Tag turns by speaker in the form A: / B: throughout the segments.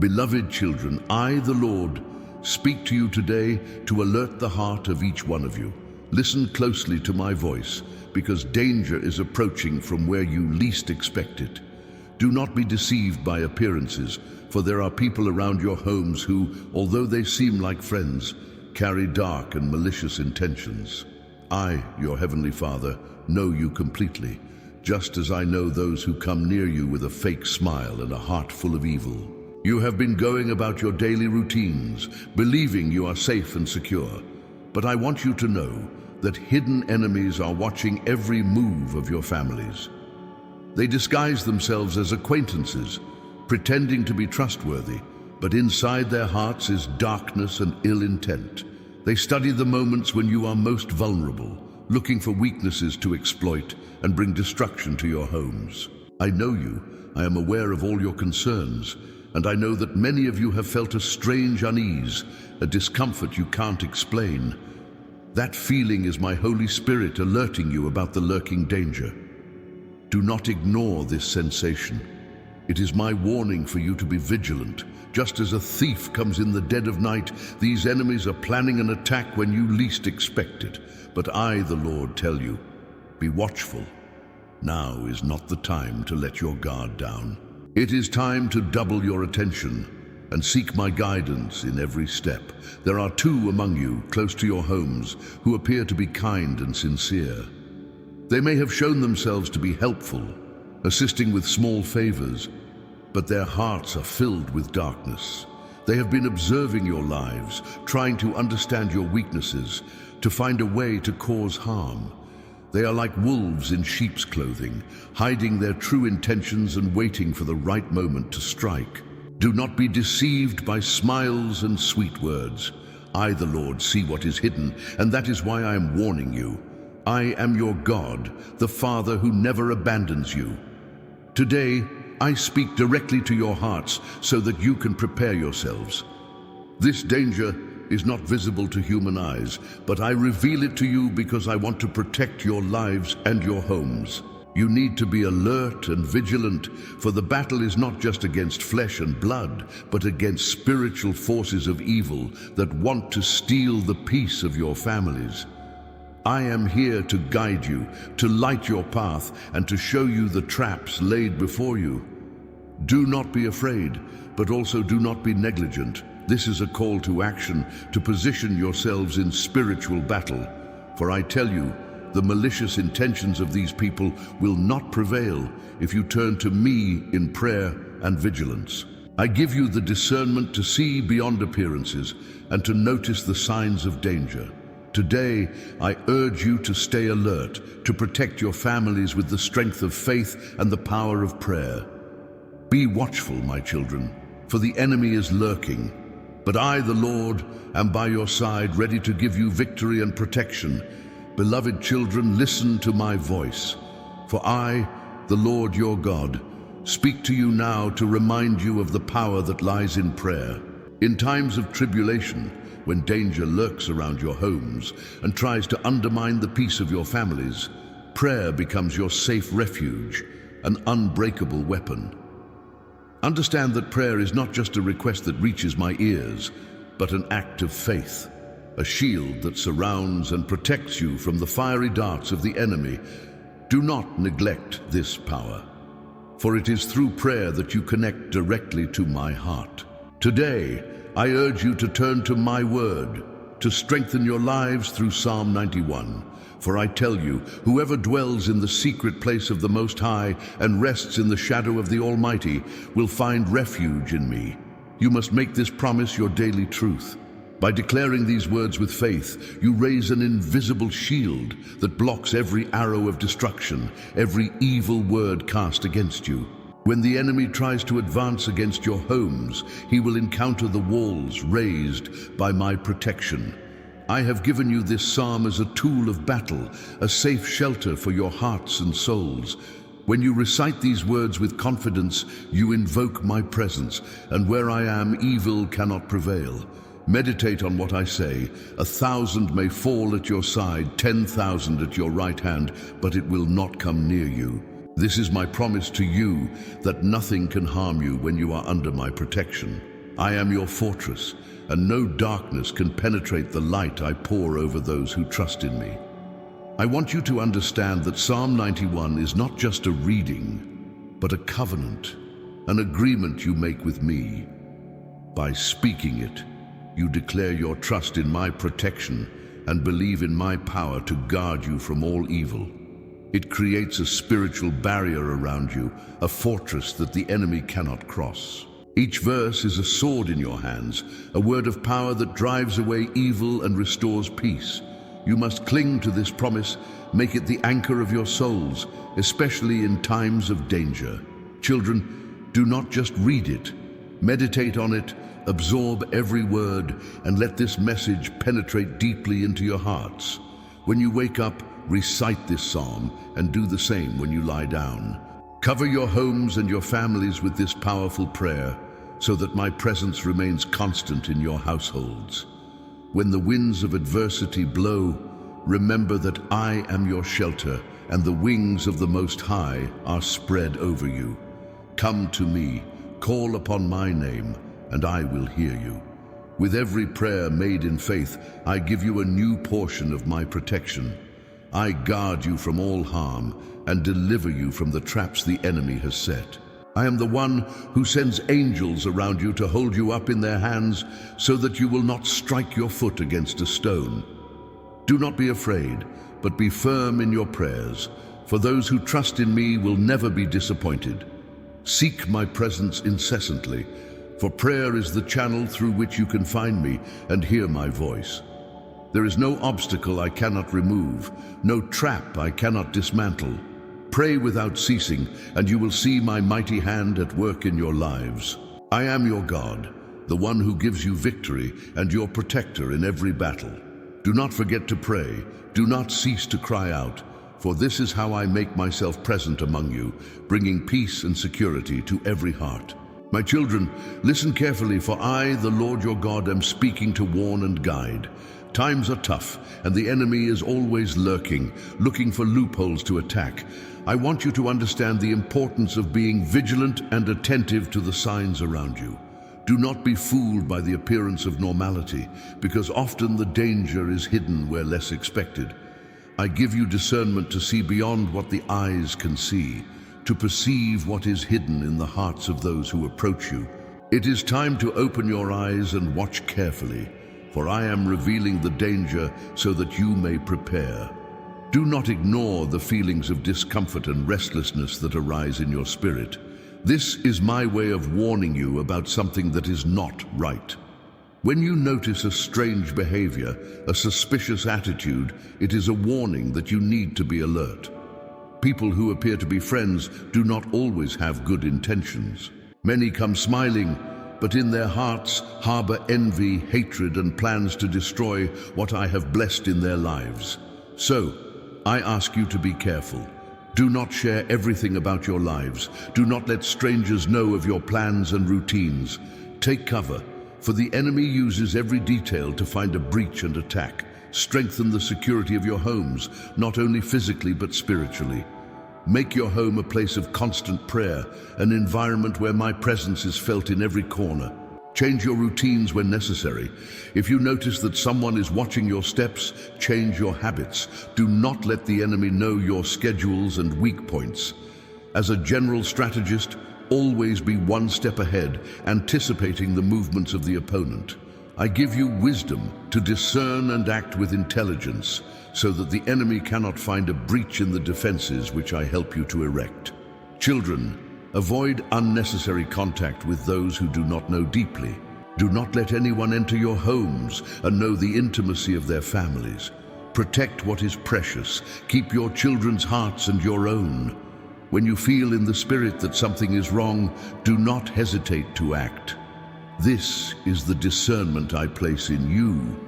A: Beloved children, I, the Lord, speak to you today to alert the heart of each one of you. Listen closely to my voice, because danger is approaching from where you least expect it. Do not be deceived by appearances, for there are people around your homes who, although they seem like friends, carry dark and malicious intentions. I, your heavenly Father, know you completely, just as I know those who come near you with a fake smile and a heart full of evil. You have been going about your daily routines, believing you are safe and secure. But I want you to know that hidden enemies are watching every move of your families. They disguise themselves as acquaintances, pretending to be trustworthy, but inside their hearts is darkness and ill intent. They study the moments when you are most vulnerable, looking for weaknesses to exploit and bring destruction to your homes. I know you, I am aware of all your concerns, and I know that many of you have felt a strange unease, a discomfort you can't explain. That feeling is my Holy Spirit alerting you about the lurking danger. Do not ignore this sensation. It is my warning for you to be vigilant. Just as a thief comes in the dead of night, these enemies are planning an attack when you least expect it. But I, the Lord, tell you, be watchful. Now is not the time to let your guard down. It is time to double your attention and seek my guidance in every step. There are two among you, close to your homes, who appear to be kind and sincere. They may have shown themselves to be helpful, assisting with small favors, but their hearts are filled with darkness. They have been observing your lives, trying to understand your weaknesses, to find a way to cause harm. They are like wolves in sheep's clothing, hiding their true intentions and waiting for the right moment to strike. Do not be deceived by smiles and sweet words. I, the Lord, see what is hidden, and that is why I am warning you. I am your God, the Father who never abandons you. Today, I speak directly to your hearts so that you can prepare yourselves. This danger is not visible to human eyes, but I reveal it to you because I want to protect your lives and your homes. You need to be alert and vigilant, for the battle is not just against flesh and blood, but against spiritual forces of evil that want to steal the peace of your families. I am here to guide you, to light your path, and to show you the traps laid before you. Do not be afraid, but also do not be negligent. This is a call to action, to position yourselves in spiritual battle. For I tell you, the malicious intentions of these people will not prevail if you turn to me in prayer and vigilance. I give you the discernment to see beyond appearances and to notice the signs of danger. Today, I urge you to stay alert, to protect your families with the strength of faith and the power of prayer. Be watchful, my children, for the enemy is lurking. But I, the Lord, am by your side, ready to give you victory and protection. Beloved children, listen to my voice. For I, the Lord your God, speak to you now to remind you of the power that lies in prayer. In times of tribulation, when danger lurks around your homes and tries to undermine the peace of your families, prayer becomes your safe refuge, an unbreakable weapon. Understand that prayer is not just a request that reaches my ears, but an act of faith, a shield that surrounds and protects you from the fiery darts of the enemy. Do not neglect this power, for it is through prayer that you connect directly to my heart. Today, I urge you to turn to my word, to strengthen your lives through Psalm 91. For I tell you, whoever dwells in the secret place of the Most High and rests in the shadow of the Almighty will find refuge in me. You must make this promise your daily truth. By declaring these words with faith, you raise an invisible shield that blocks every arrow of destruction, every evil word cast against you. When the enemy tries to advance against your homes, he will encounter the walls raised by my protection. I have given you this psalm as a tool of battle, a safe shelter for your hearts and souls. When you recite these words with confidence, you invoke my presence, and where I am, evil cannot prevail. Meditate on what I say. 1,000 may fall at your side, 10,000 at your right hand, but it will not come near you. This is my promise to you, that nothing can harm you when you are under my protection. I am your fortress, and no darkness can penetrate the light I pour over those who trust in me. I want you to understand that Psalm 91 is not just a reading, but a covenant, an agreement you make with me. By speaking it, you declare your trust in my protection and believe in my power to guard you from all evil. It creates a spiritual barrier around you, a fortress that the enemy cannot cross. Each verse is a sword in your hands, a word of power that drives away evil and restores peace. You must cling to this promise, make it the anchor of your souls, especially in times of danger. Children, do not just read it. Meditate on it, absorb every word, and let this message penetrate deeply into your hearts. When you wake up, recite this psalm and do the same when you lie down. Cover your homes and your families with this powerful prayer so that my presence remains constant in your households. When the winds of adversity blow, remember that I am your shelter and the wings of the Most High are spread over you. Come to me, call upon my name, and I will hear you. With every prayer made in faith, I give you a new portion of my protection. I guard you from all harm and deliver you from the traps the enemy has set. I am the one who sends angels around you to hold you up in their hands so that you will not strike your foot against a stone. Do not be afraid, but be firm in your prayers, for those who trust in me will never be disappointed. Seek my presence incessantly, for prayer is the channel through which you can find me and hear my voice. There is no obstacle I cannot remove, no trap I cannot dismantle. Pray without ceasing, and you will see my mighty hand at work in your lives. I am your God, the one who gives you victory and your protector in every battle. Do not forget to pray, do not cease to cry out, for this is how I make myself present among you, bringing peace and security to every heart. My children, listen carefully, for I, the Lord your God, am speaking to warn and guide. Times are tough, and the enemy is always lurking, looking for loopholes to attack. I want you to understand the importance of being vigilant and attentive to the signs around you. Do not be fooled by the appearance of normality, because often the danger is hidden where less expected. I give you discernment to see beyond what the eyes can see, to perceive what is hidden in the hearts of those who approach you. It is time to open your eyes and watch carefully, for I am revealing the danger so that you may prepare. Do not ignore the feelings of discomfort and restlessness that arise in your spirit. This is my way of warning you about something that is not right. When you notice a strange behavior, a suspicious attitude, it is a warning that you need to be alert. People who appear to be friends do not always have good intentions. Many come smiling, but in their hearts harbor envy, hatred, and plans to destroy what I have blessed in their lives. So, I ask you to be careful. Do not share everything about your lives. Do not let strangers know of your plans and routines. Take cover, for the enemy uses every detail to find a breach and attack. Strengthen the security of your homes, not only physically but spiritually. Make your home a place of constant prayer, an environment where my presence is felt in every corner. Change your routines when necessary. If you notice that someone is watching your steps, change your habits. Do not let the enemy know your schedules and weak points. As a general strategist, always be one step ahead, anticipating the movements of the opponent. I give you wisdom to discern and act with intelligence, so that the enemy cannot find a breach in the defenses which I help you to erect. Children, avoid unnecessary contact with those who do not know deeply. Do not let anyone enter your homes and know the intimacy of their families. Protect what is precious. Keep your children's hearts and your own. When you feel in the spirit that something is wrong, do not hesitate to act. This is the discernment I place in you.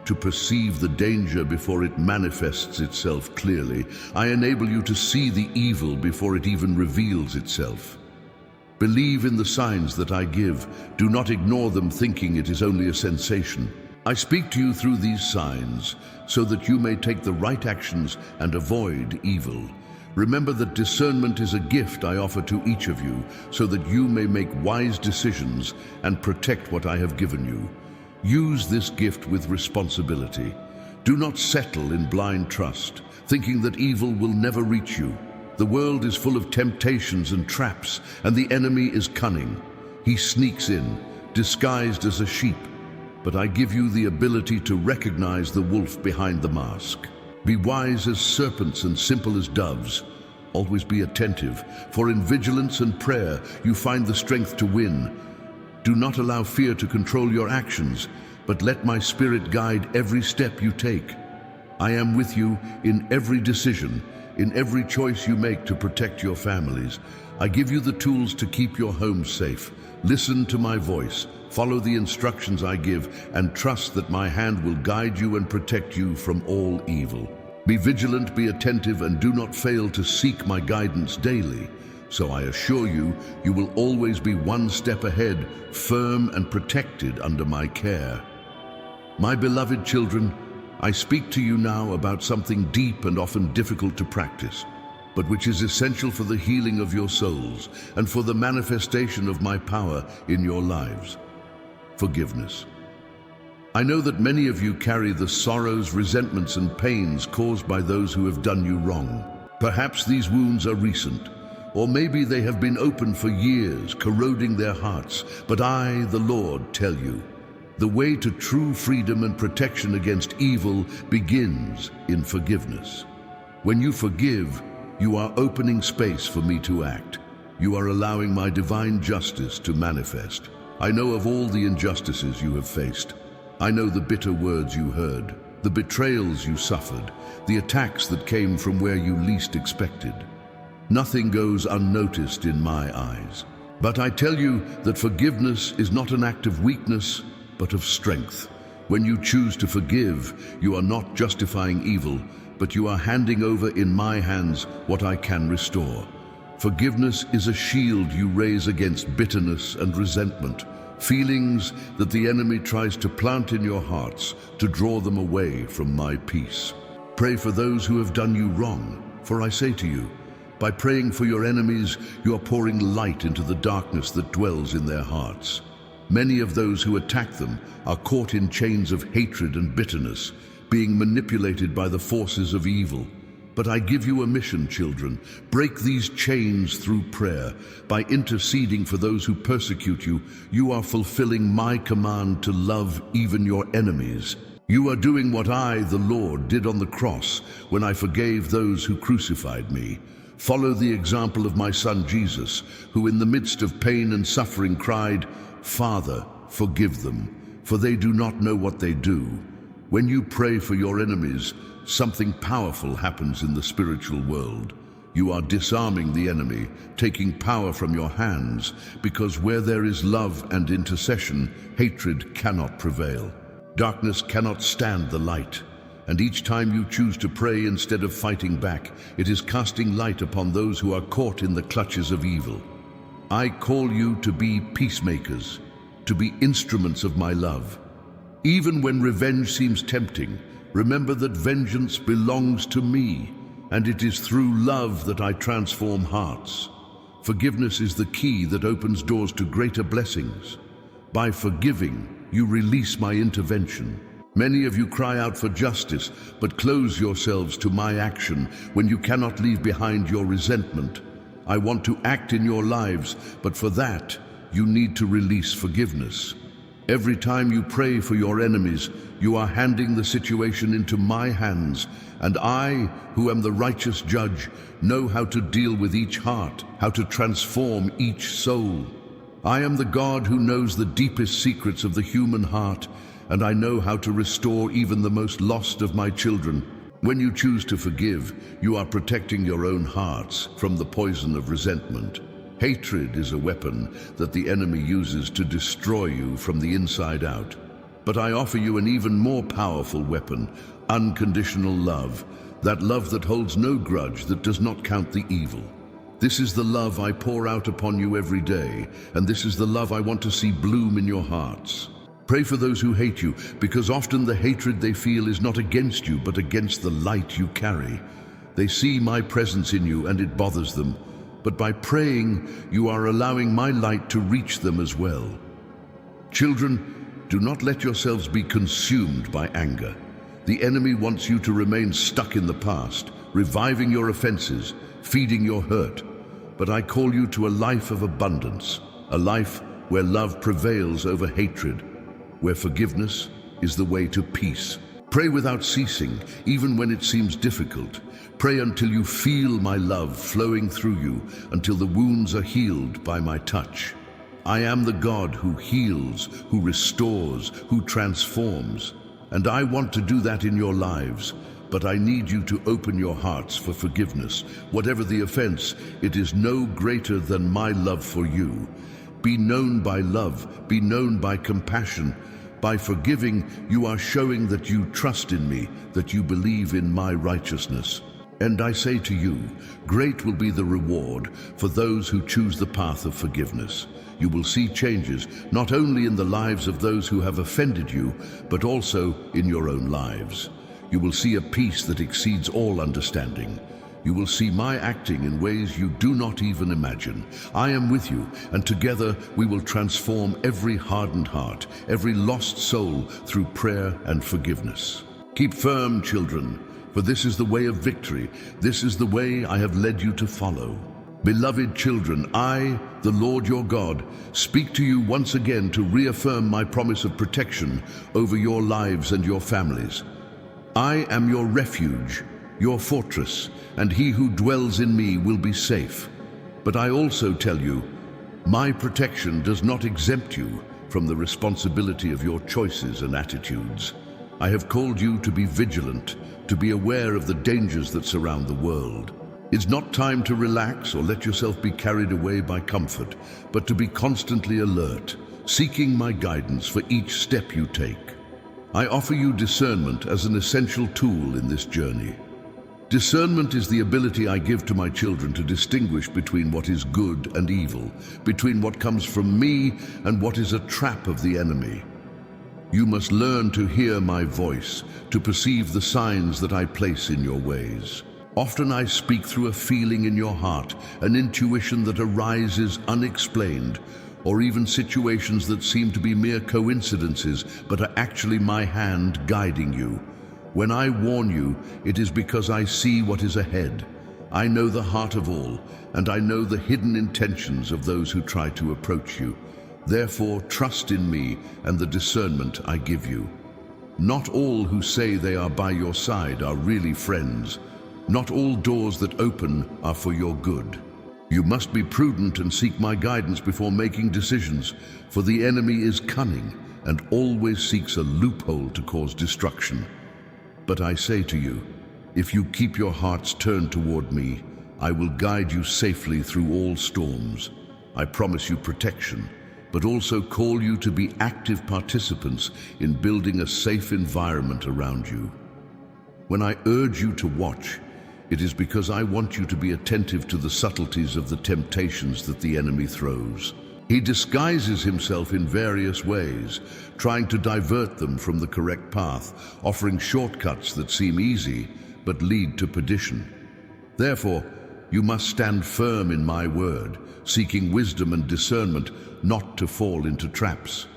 A: To perceive the danger before it manifests itself clearly. I enable you to see the evil before it even reveals itself. Believe in the signs that I give. Do not ignore them thinking it is only a sensation. I speak to you through these signs so that you may take the right actions and avoid evil. Remember that discernment is a gift I offer to each of you, so that you may make wise decisions and protect what I have given you. Use this gift with responsibility. Do not settle in blind trust, thinking that evil will never reach you. The world is full of temptations and traps, and the enemy is cunning. He sneaks in, disguised as a sheep. But I give you the ability to recognize the wolf behind the mask. Be wise as serpents and simple as doves. Always be attentive, for in vigilance and prayer you find the strength to win. Do not allow fear to control your actions, but let my spirit guide every step you take. I am with you in every decision, in every choice you make to protect your families. I give you the tools to keep your home safe. Listen to my voice, follow the instructions I give, and trust that my hand will guide you and protect you from all evil. Be vigilant, be attentive, and do not fail to seek my guidance daily. So I assure you, you will always be one step ahead, firm and protected under my care. My beloved children, I speak to you now about something deep and often difficult to practice, but which is essential for the healing of your souls and for the manifestation of my power in your lives. Forgiveness. I know that many of you carry the sorrows, resentments, and pains caused by those who have done you wrong. Perhaps these wounds are recent, or maybe they have been open for years, corroding their hearts. But I, the Lord, tell you, the way to true freedom and protection against evil begins in forgiveness. When you forgive, you are opening space for me to act. You are allowing my divine justice to manifest. I know of all the injustices you have faced. I know the bitter words you heard, the betrayals you suffered, the attacks that came from where you least expected. Nothing goes unnoticed in my eyes. But I tell you that forgiveness is not an act of weakness, but of strength. When you choose to forgive, you are not justifying evil, but you are handing over in my hands what I can restore. Forgiveness is a shield you raise against bitterness and resentment, feelings that the enemy tries to plant in your hearts to draw them away from my peace. Pray for those who have done you wrong, for I say to you, by praying for your enemies, you are pouring light into the darkness that dwells in their hearts. Many of those who attack them are caught in chains of hatred and bitterness, being manipulated by the forces of evil. But I give you a mission, children. Break these chains through prayer. By interceding for those who persecute you, you are fulfilling my command to love even your enemies. You are doing what I, the Lord, did on the cross when I forgave those who crucified me. Follow the example of my son Jesus, who in the midst of pain and suffering cried, "Father, forgive them, for they do not know what they do." When you pray for your enemies, something powerful happens in the spiritual world. You are disarming the enemy, taking power from your hands, because where there is love and intercession, hatred cannot prevail. Darkness cannot stand the light. And each time you choose to pray instead of fighting back, it is casting light upon those who are caught in the clutches of evil. I call you to be peacemakers, to be instruments of my love. Even when revenge seems tempting, remember that vengeance belongs to me, and it is through love that I transform hearts. Forgiveness is the key that opens doors to greater blessings. By forgiving, you release my intervention. Many of you cry out for justice, but close yourselves to my action when you cannot leave behind your resentment. I want to act in your lives, but for that, you need to release forgiveness. Every time you pray for your enemies, you are handing the situation into my hands, and I, who am the righteous judge, know how to deal with each heart, how to transform each soul. I am the God who knows the deepest secrets of the human heart, and I know how to restore even the most lost of my children. When you choose to forgive, you are protecting your own hearts from the poison of resentment. Hatred is a weapon that the enemy uses to destroy you from the inside out. But I offer you an even more powerful weapon, unconditional love, that love that holds no grudge, that does not count the evil. This is the love I pour out upon you every day, and this is the love I want to see bloom in your hearts. Pray for those who hate you, because often the hatred they feel is not against you, but against the light you carry. They see my presence in you and it bothers them, but by praying, you are allowing my light to reach them as well. Children, do not let yourselves be consumed by anger. The enemy wants you to remain stuck in the past, reviving your offenses, feeding your hurt. But I call you to a life of abundance, a life where love prevails over hatred, where forgiveness is the way to peace. Pray without ceasing, even when it seems difficult. Pray until you feel my love flowing through you, until the wounds are healed by my touch. I am the God who heals, who restores, who transforms. And I want to do that in your lives, but I need you to open your hearts for forgiveness. Whatever the offense, it is no greater than my love for you. Be known by love, be known by compassion. By forgiving, you are showing that you trust in me, that you believe in my righteousness. And I say to you, great will be the reward for those who choose the path of forgiveness. You will see changes, not only in the lives of those who have offended you, but also in your own lives. You will see a peace that exceeds all understanding. You will see my acting in ways you do not even imagine. I am with you, and together we will transform every hardened heart, every lost soul through prayer and forgiveness. Keep firm, children, for this is the way of victory. This is the way I have led you to follow. Beloved children, I, the Lord your God, speak to you once again to reaffirm my promise of protection over your lives and your families. I am your refuge, your fortress, and he who dwells in me will be safe. But I also tell you, my protection does not exempt you from the responsibility of your choices and attitudes. I have called you to be vigilant, to be aware of the dangers that surround the world. It's not time to relax or let yourself be carried away by comfort, but to be constantly alert, seeking my guidance for each step you take. I offer you discernment as an essential tool in this journey. Discernment is the ability I give to my children to distinguish between what is good and evil, between what comes from me and what is a trap of the enemy. You must learn to hear my voice, to perceive the signs that I place in your ways. Often I speak through a feeling in your heart, an intuition that arises unexplained, or even situations that seem to be mere coincidences but are actually my hand guiding you. When I warn you, it is because I see what is ahead. I know the heart of all, and I know the hidden intentions of those who try to approach you. Therefore, trust in me and the discernment I give you. Not all who say they are by your side are really friends. Not all doors that open are for your good. You must be prudent and seek my guidance before making decisions, for the enemy is cunning and always seeks a loophole to cause destruction. But I say to you, if you keep your hearts turned toward me, I will guide you safely through all storms. I promise you protection, but also call you to be active participants in building a safe environment around you. When I urge you to watch, it is because I want you to be attentive to the subtleties of the temptations that the enemy throws. He disguises himself in various ways, trying to divert them from the correct path, offering shortcuts that seem easy but lead to perdition. Therefore, you must stand firm in my word, seeking wisdom and discernment not to fall into traps.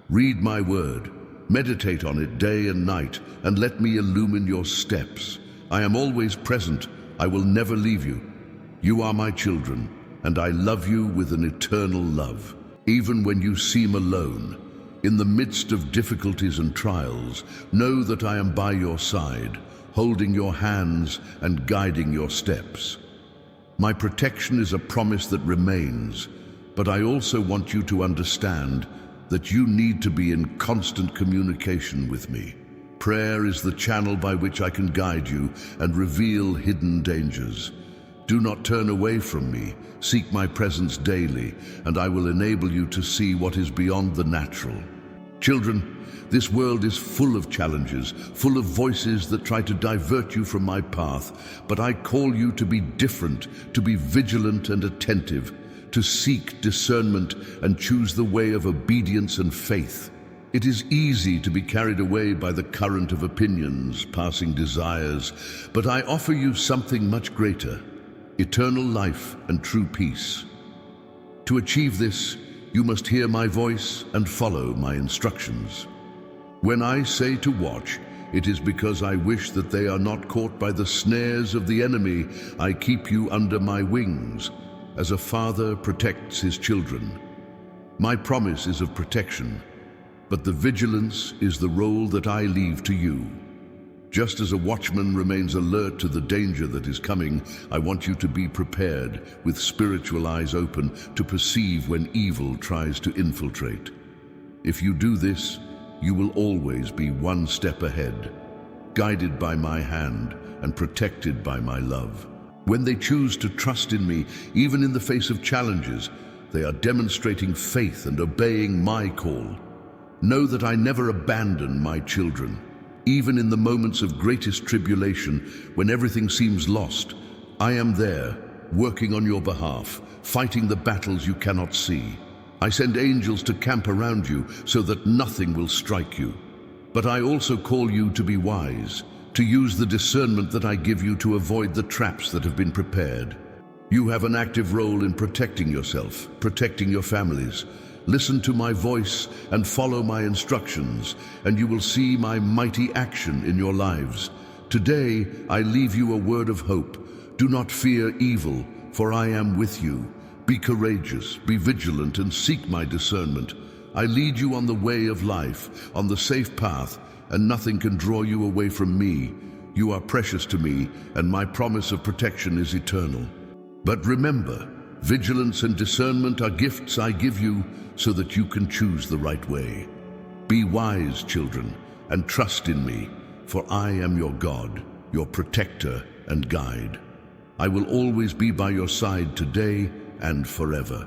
A: Read my word, meditate on it day and night, and let me illumine your steps. I am always present. I will never leave you. You are my children, and I love you with an eternal love. Even when you seem alone, in the midst of difficulties and trials, know that I am by your side, holding your hands and guiding your steps. My protection is a promise that remains, but I also want you to understand that you need to be in constant communication with me. Prayer is the channel by which I can guide you and reveal hidden dangers. Do not turn away from me. Seek my presence daily, and I will enable you to see what is beyond the natural. Children, this world is full of challenges, full of voices that try to divert you from my path, but I call you to be different, to be vigilant and attentive, to seek discernment and choose the way of obedience and faith. It is easy to be carried away by the current of opinions, passing desires, but I offer you something much greater, eternal life and true peace. To achieve this, you must hear my voice and follow my instructions. When I say to watch, it is because I wish that they are not caught by the snares of the enemy. I keep you under my wings, as a father protects his children. My promise is of protection, but the vigilance is the role that I leave to you. Just as a watchman remains alert to the danger that is coming, I want you to be prepared, with spiritual eyes open, to perceive when evil tries to infiltrate. If you do this, you will always be one step ahead, guided by my hand and protected by my love. When they choose to trust in me, even in the face of challenges, they are demonstrating faith and obeying my call. Know that I never abandon my children. Even in the moments of greatest tribulation, when everything seems lost, I am there, working on your behalf, fighting the battles you cannot see. I send angels to camp around you so that nothing will strike you. But I also call you to be wise, to use the discernment that I give you to avoid the traps that have been prepared. You have an active role in protecting yourself, protecting your families. Listen to my voice and follow my instructions, and you will see my mighty action in your lives. Today, I leave you a word of hope. Do not fear evil, for I am with you. Be courageous, be vigilant, and seek my discernment. I lead you on the way of life, on the safe path, and nothing can draw you away from me. You are precious to me, and my promise of protection is eternal. But remember, vigilance and discernment are gifts I give you so that you can choose the right way. Be wise, children, and trust in me, for I am your God, your protector and guide. I will always be by your side today and forever.